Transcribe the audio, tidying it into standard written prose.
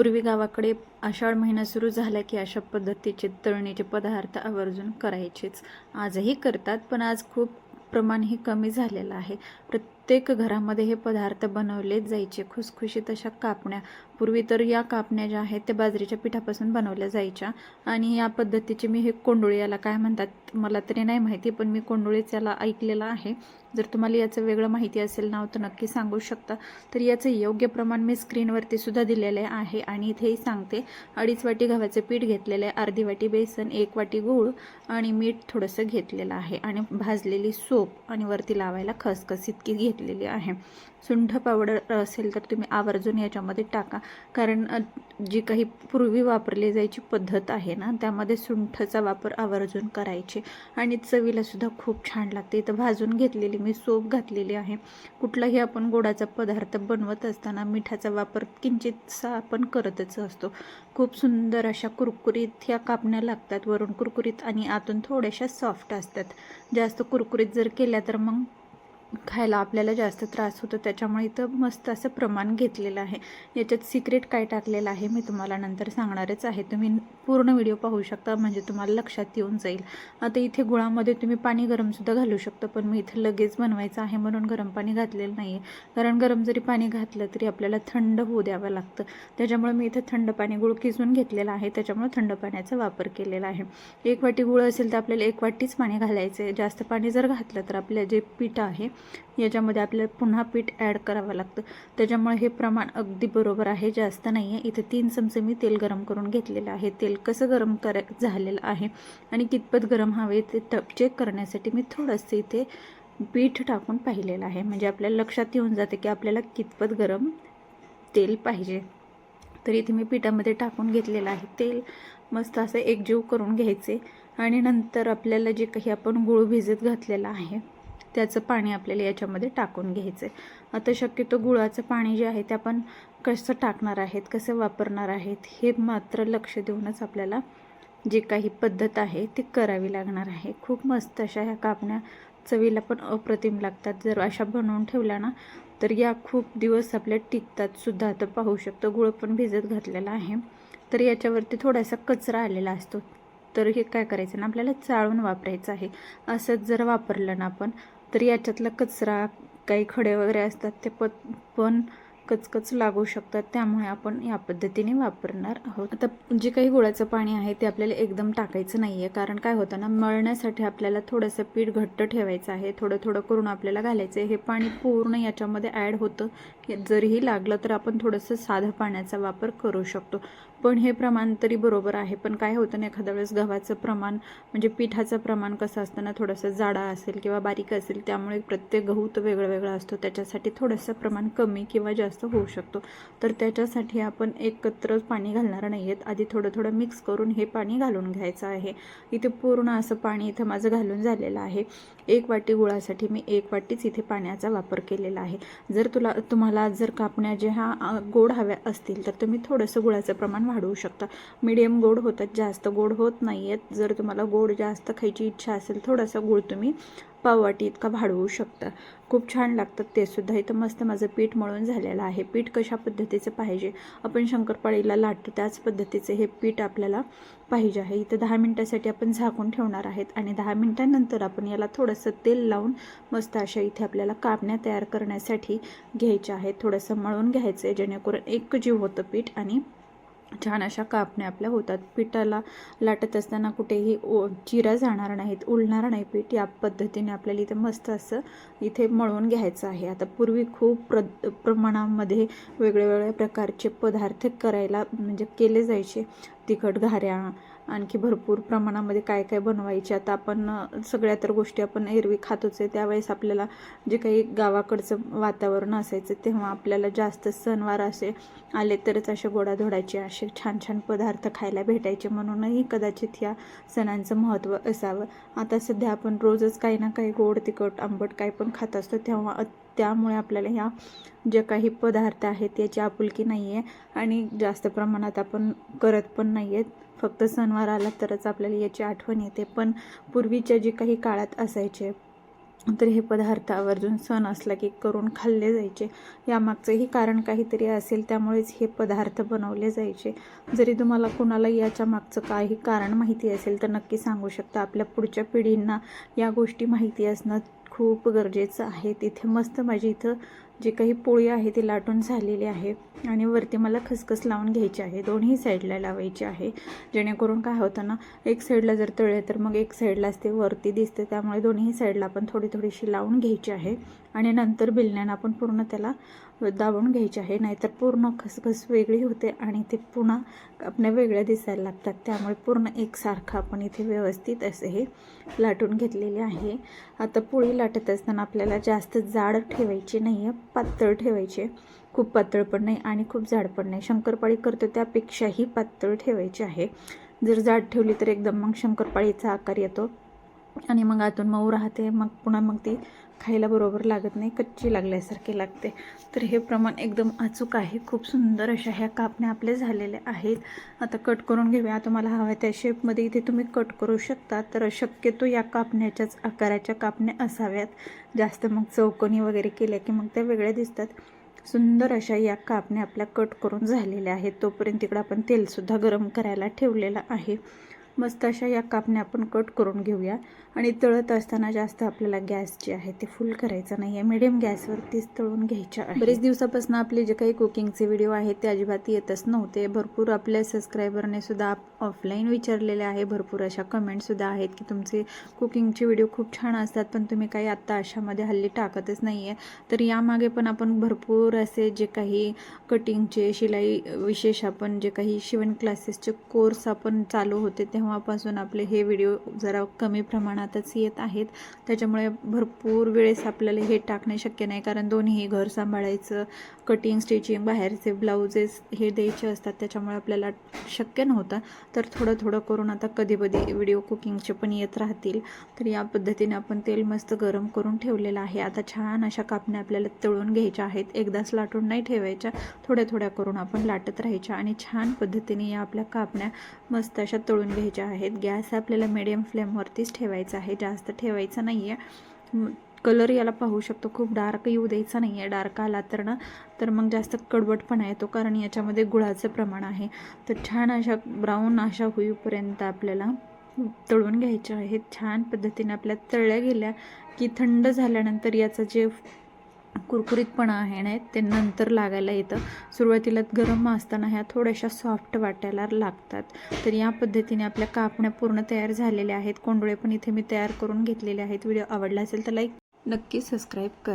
पूर्वी गावाकडे आषाढ महिना सुरू झाला की अशा पद्धतीचे तळणीचे पदार्थ आवर्जून करायचेच. आजही करतात, पण आज खूप प्रमाण हे कमी झालेलं आहे. प्रत्येक घरामध्ये हे पदार्थ बनवलेच जायचे. खुसखुशीत अशा कापण्या. पूर्वी तर या कापण्या ज्या आहेत त्या बाजरीच्या पिठापासून बनवल्या जायच्या. आणि या पद्धतीचे मी हे कोंडोळी, याला काय म्हणतात मला तरी नाही माहिती, पण मी कोंडोळीच याला ऐकलेलं आहे. जर तुम्हाला याचं वेगळं माहिती असेल नाव तर नक्की सांगू शकता. तर याचं योग्य प्रमाण मी स्क्रीनवरती सुद्धा दिलेले आहे आणि इथेही सांगते. 2.5 वाटी गव्हाचं पीठ घेतलेलं आहे, अर्धी वाटी बेसन, 1 वाटी गूळ आणि मीठ थोडंसं घेतलेलं आहे आणि भाजलेली सोप आणि वरती लावायला खसखस इतकी घेतलेली आहे. सुंठ पावडर असेल तर तुम्ही आवर्जून याच्यामध्ये टाका, कारण जी काही पूर्वी वापरली जायची पद्धत आहे ना, त्यामध्ये सुंठचा वापर आवर्जून करायचे आणि चवीला सुद्धा खूप छान लागते. इथं भाजून घेतलेली मी सोप घातलेली आहे. कुठलाही आपण गोडाचा पदार्थ बनवत असताना मिठाचा वापर किंचितसा आपण करतच असतो. खूप सुंदर अशा कुरकुरीत ह्या कापण्या लागतात, वरून कुरकुरीत आणि आतून थोड्याशा सॉफ्ट असतात. जास्त कुरकुरीत जर केल्या तर मग खायला आपल्याला जास्त त्रास होतो, त्याच्यामुळे इथं मस्त असं प्रमाण घेतलेलं आहे. याच्यात सिक्रेट काय टाकलेलं आहे मी तुम्हाला नंतर सांगणारच आहे. तुम्ही पूर्ण व्हिडिओ पाहू शकता, म्हणजे तुम्हाला लक्षात येऊन जाईल. आता इथे गुळामध्ये तुम्ही पाणी गरमसुद्धा घालू शकता, पण मी इथे लगेच बनवायचं आहे म्हणून गरम पाणी घातलेलं नाही आहे. कारण गरम जरी पाणी घातलं तरी आपल्याला थंड होऊ द्यावं लागतं. त्याच्यामुळे मी इथे थंड पाणी, गुळ किसून घेतलेला आहे, त्याच्यामुळे थंड पाण्याचा वापर केलेला आहे. 1 वाटी गुळ असेल तर आपल्याला 1 वाटीच पाणी घालायचं आहे. जास्त पाणी जर घातलं तर आपलं जे पीठ आहे याच्यामध्ये आपल्याला पुन्हा पीठ ॲड करावं लागतं. त्याच्यामुळे हे प्रमाण अगदी बरोबर आहे, जास्त नाही आहे. इथे 3 चमचे मी तेल गरम करून घेतलेलं आहे. तेल कसं गरम झालेलं आहे आणि कितपत गरम हवे ते चेक करण्यासाठी मी थोडंसं इथे पीठ टाकून पाहिलेलं आहे, म्हणजे आपल्याला लक्षात येऊन जाते की आपल्याला कितपत गरम तेल पाहिजे. तर इथे मी पिठामध्ये टाकून घेतलेलं आहे तेल. मस्त असं एकजीव करून घ्यायचे आणि नंतर आपल्याला जे काही आपण गूळ भिजत घातलेलं आहे त्याचं पाणी आपल्याला याच्यामध्ये टाकून घ्यायचं आहे. आता शक्यतो गुळाचं पाणी जे आहे ते आपण कसं टाकणार आहेत, कसं वापरणार आहेत हे मात्र लक्ष देऊनच आपल्याला जे काही पद्धत आहे ती करावी लागणार आहे. खूप मस्त अशा ह्या कापण्या चवीला पण अप्रतिम लागतात. जर अशा बनवून ठेवल्या ना तर या खूप दिवस आपल्या टिकतात सुद्धा. आता पाहू शकतो गुळ पण भिजत घातलेला आहे, तर याच्यावरती थोडासा कचरा आलेला असतो, तर हे काय करायचं ना आपल्याला चाळून वापरायचं आहे. असंच जर वापरलं ना आपण तर याच्यातला कचरा, काही खडे वगैरे असतात ते पण कचकच लागू शकतात, त्यामुळे आपण या पद्धतीने वापरणार आहोत. आता जे काही गुळाचं पाणी आहे ते आपल्याला एकदम टाकायचं नाही आहे, कारण काय होतं ना, मळण्यासाठी आपल्याला थोडंसं पीठ घट्ट ठेवायचं आहे. थोडं थोडं करून आपल्याला घालायचं आहे. हे पाणी पूर्ण याच्यामध्ये ॲड होतं. जरीही लागलं तर आपण थोडंसं साधं पाण्याचा वापर करू शकतो, पण हे प्रमाण तरी बरोबर आहे. पण काय होतं ना, एखाद्या वेळेस गव्हाचं प्रमाण म्हणजे पिठाचं प्रमाण कसं असतं ना, थोडंसं जाडा असेल किंवा बारीक असेल, त्यामुळे प्रत्येक गहू तर वेगळं वेगळं असतो, त्याच्यासाठी थोडंसं प्रमाण कमी किंवा जास्त होऊ शकतो. तर त्याच्यासाठी आपण एकत्र पाणी घालणार नाही आहेत. आधी थोडं थोडं मिक्स करून हे पाणी घालून घ्यायचं आहे. इथे पूर्ण असं पाणी इथं माझं घालून झालेलं आहे. 1 वाटी गुळासाठी मी 1 वाटीच इथे पाण्याचा वापर केलेला आहे. जर तुम्हाला जर कापण्या ज्या गोड हव्या असतील तर तुम्ही थोडंसं गुळाचं प्रमाण वाढवू शकता. मीडियम गोड होतात, जास्त गोड होत नाही आहेत. जर तुम्हाला गोड जास्त खायची इच्छा असेल थोडासा गुळ तुम्ही पाव वाटी इतका वाढवू शकता. खूप छान लागतात ते सुद्धा. इथं मस्त माझं पीठ मळून झालेलं आहे. पीठ कशा पद्धतीचं पाहिजे, आपण शंकरपाळीला लाटतो त्याच पद्धतीचे हे पीठ आपल्याला पाहिजे आहे. इथं 10 मिनिटासाठी आपण झाकून ठेवणार आहेत आणि 10 मिनिटांनंतर आपण याला थोडंसं तेल लावून मस्त अशा इथे आपल्याला कापण्या तयार करण्यासाठी घ्यायच्या आहेत. थोडंसं मळून घ्यायचं आहे, जेणेकरून एकजीव होतं पीठ आणि छान अशा कापण्या आपल्या होतात. पिठाला लाटत असताना कुठेही चिरा जाणार नाहीत, उलणार नाही पीठ. या पद्धतीने आपल्याला इथे मस्त असं इथे मळून घ्यायचं आहे. आता पूर्वी खूप प्रमाणामध्ये वेगवेगळ्या प्रकारचे पदार्थ करायला म्हणजे केले जायचे. तिखट घाऱ्या, आणखी भरपूर प्रमाणामध्ये काय काय बनवायचे. आता आपण सगळ्या तर गोष्टी आपण एरवी खातोच आहे. त्यावेळेस आपल्याला जे काही गावाकडचं वातावरण असायचं तेव्हा आपल्याला जास्त सणवार असे आले तरच असे गोडाधोडाचे असे छान छान पदार्थ खायला भेटायचे, म्हणूनही कदाचित या सणांचं महत्त्व असावं. आता सध्या आपण रोजच काही ना काही गोड तिखट आंबट काही पण खात असतो, त्यामुळे आपल्याला ह्या जे काही पदार्थ आहेत याची आपुलकी नाही आहे आणि जास्त प्रमाणात आपण करत पण नाही आहेत. फक्त सणवार आला तरच आपल्याला याची आठवण येते. पण पूर्वीच्या जे काही काळात असायचे तर हे पदार्थ आवर्जून सण असला की करून खाल्ले जायचे. यामागचंही कारण काहीतरी असेल, त्यामुळेच हे पदार्थ बनवले जायचे. जरी तुम्हाला कोणाला याच्या मागचं काही कारण माहिती असेल तर नक्की सांगू शकता. आपल्या पुढच्या पिढींना या गोष्टी माहिती असणं खूप गरजेचं आहे. तिथे मस्त माझी इथं जी काही पोळी आहे ती लाटून झालेली आहे आणि वरती मला खसखस लावून घ्यायची आहे. दोन्ही साईडला लावायची आहे, जेणेकरून काय होतं ना, एक साईडला जर तळले तर मग एक साईडलाच ते वरती दिसते. त्यामुळे दोन्ही साईडला आपण थोडी थोडीशी लावून घ्यायची आहे आणि नंतर बेलण्यानं आपण पूर्ण त्याला दाबून घ्यायचे आहे. नाहीतर पूर्ण खसखस वेगळी होते आणि ते पुन्हा आपल्या वेगळ्या दिसायला लागतात. त्यामुळे पूर्ण एकसारखं आपण इथे व्यवस्थित असे हे लाटून घेतलेले आहे. आता पोळी लाटत असताना आपल्याला जास्त जाड ठेवायची नाही आहे, पातळ ठेवायची. खूप पातळ पण नाही आणि खूप जाड पण नाही. शंकरपाळी करतो त्यापेक्षाही पातळ ठेवायची आहे. जर जाड ठेवली तर एकदम मग शंकरपाळीचा आकार येतो आणि मग आतून मऊ राहते. मग पुन्हा मग ती खायला बरोबर लागत नाही, कच्ची लागल्यासारखे लागते. तर हे प्रमाण एकदम अचूक आहे. खूप सुंदर अशा ह्या कापण्या आपल्या झालेल्या आहेत. आता कट करून घेऊया. तुम्हाला हव्या त्या शेपमध्ये इथे तुम्ही कट करू शकता. तर शक्यतो या कापण्याच्याच आकाराच्या कापण्या असाव्यात. जास्त मग चौकोनी वगैरे केल्या की मग त्या वेगळ्या दिसतात. सुंदर अशा या कापण्या आपल्या कट करून झालेल्या आहेत. तोपर्यंत इकडं आपण तेलसुद्धा गरम करायला ठेवलेलं आहे. मस्त अशा या कापण्या आपण कट करून घेऊया. आणि तळत असताना जास्त आपल्याला गॅस जे आहे ते फुल करायचं नाही आहे, मिडियम गॅसवरतीच तळून घ्यायच्या आहे. बरेच दिवसापासून आपले जे काही कुकिंगचे व्हिडिओ आहेत ते अजिबात येतच नव्हते. भरपूर आपल्या सबस्क्रायबरने सुद्धा ऑफलाईन विचारलेले आहे. भरपूर अशा कमेंटसुद्धा आहेत की तुमचे कुकिंगचे व्हिडिओ खूप छान असतात, पण तुम्ही काही आत्ता अशामध्ये हल्ली टाकतच नाही आहे. तर यामागे पण आपण भरपूर असे जे काही कटिंगचे, शिलाई विशेष आपण जे काही शिवण क्लासेसचे कोर्स आपण चालू होते तेव्हापासून आपले हे व्हिडिओ जरा कमी प्रमाणातच येत आहेत. त्याच्यामुळे भरपूर वेळेस आपल्याला हे टाकणे शक्य नाही, कारण दोन्ही घर सांभाळायचं, कटिंग, स्टिचिंग, बाहेरचे ब्लाउजेस हे द्यायचे असतात. त्याच्यामुळे आपल्याला शक्य नव्हतं. तर थोडं थोडं करून आता कधी कधी व्हिडिओ कुकिंगचे पण येत राहतील. तर या पद्धतीने आपण तेल मस्त गरम करून ठेवलेलं आहे. आता छान अशा कापण्या आपल्याला तळून घ्यायच्या आहेत. एकदाच लाटून नाही ठेवायच्या, थोड्या थोड्या करून आपण लाटत राहायच्या आणि छान पद्धतीने या आपल्या कापण्या मस्त अशा तळून घ्यायच्या आहेत. गॅस आपल्याला मिडियम फ्लेमवरतीच ठेवायचा आहे, जास्त ठेवायचं नाही आहे. कलर याला पाहू शकतो, खूप डार्क येऊ द्यायचा नाही आहे. डार्क आला तर मग जास्त कडवटपणा येतो, कारण याच्यामध्ये गुळाचं प्रमाण आहे. तर छान अशा ब्राऊन अशा होईपर्यंत आपल्याला तळून घ्यायच्या आहेत. छान पद्धतीने आपल्या तळल्या गेल्या की थंड झाल्यानंतर याचं जे कुरकुरीतपणा आहे ना ते नंतर लागायला येतं. सुरुवातीला गरम असताना ह्या थोड्याशा सॉफ्ट वाटायला लागतात. तर या पद्धतीने आपल्या कापण्या पूर्ण तयार झालेल्या आहेत. कोंडोळे पण इथे मी तयार करून घेतलेले आहेत. व्हिडिओ आवडला असेल तर लाईक, नक्की सबस्क्राईब करा.